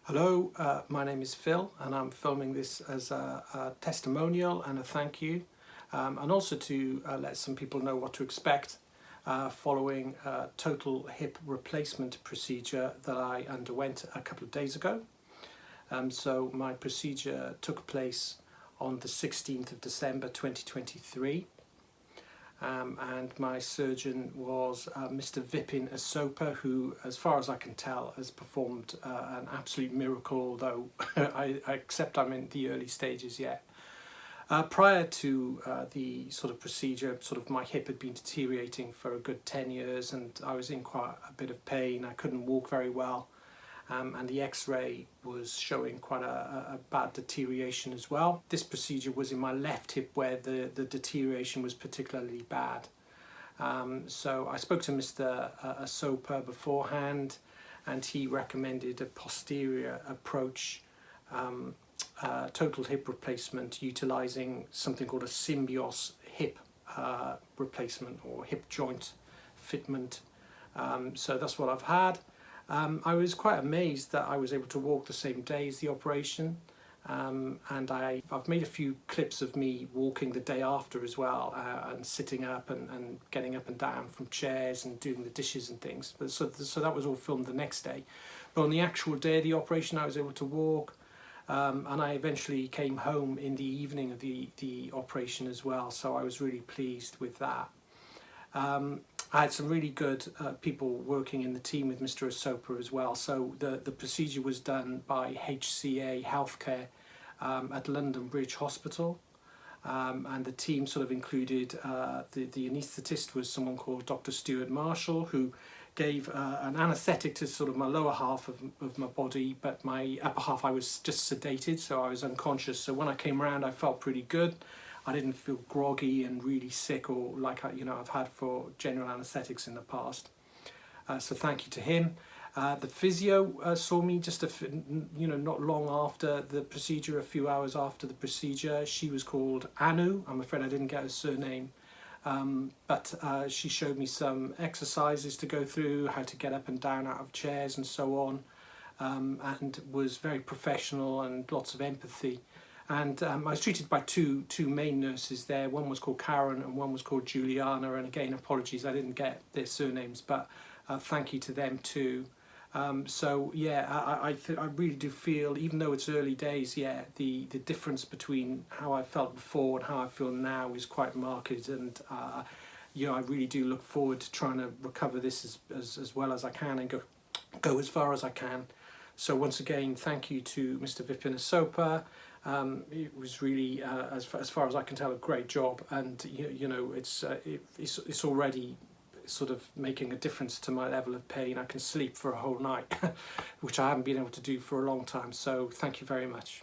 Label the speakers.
Speaker 1: Hello, my name is Phil and I'm filming this as a testimonial and a thank you and also to let some people know what to expect following a total hip replacement procedure that I underwent a couple of days ago. So my procedure took place on the 16th of December 2023. And my surgeon was Mr Vipin Asopa, who, as far as I can tell, has performed an absolute miracle, although I accept I'm in the early stages yet. Prior to the sort of procedure, my hip had been deteriorating for a good 10 years and I was in quite a bit of pain. I couldn't walk very well. And the x-ray was showing quite a bad deterioration as well. This procedure was in my left hip where the deterioration was particularly bad. So I spoke to Mr Asopa beforehand and he recommended a posterior approach, total hip replacement utilising something called a symbios hip replacement or hip joint fitment. So that's what I've had. I was quite amazed that I was able to walk the same day as the operation, and I've made a few clips of me walking the day after as well, and sitting up and getting up and down from chairs and doing the dishes and things. But so that was all filmed the next day. But on the actual day of the operation I was able to walk, and I eventually came home in the evening of the operation as well, so I was really pleased with that. I had some really good people working in the team with Mr Asopa as well. So the procedure was done by HCA Healthcare at London Bridge Hospital, and the team sort of included the anaesthetist was someone called Dr Stuart Marshall, who gave an anaesthetic to sort of my lower half of my body, but my upper half I was just sedated, so I was unconscious. So when I came around I felt pretty good. I didn't feel groggy and really sick or like I've had for general anaesthetics in the past. So thank you to him. The physio saw me just not long after the procedure, a few hours after the procedure. She was called Anu. I'm afraid I didn't get her surname, but she showed me some exercises to go through, how to get up and down out of chairs and so on, and was very professional and lots of empathy. And I was treated by two main nurses there. One was called Karen and one was called Juliana. And again, apologies, I didn't get their surnames, but thank you to them too. So yeah, I really do feel, even though it's early days, yeah, the difference between how I felt before and how I feel now is quite marked. And I really do look forward to trying to recover this as well as I can and go as far as I can. So once again, thank you to Mr Vipin Asopa. It was really, as far as I can tell, a great job, and it's already sort of making a difference to my level of pain. I can sleep for a whole night, which I haven't been able to do for a long time. So thank you very much.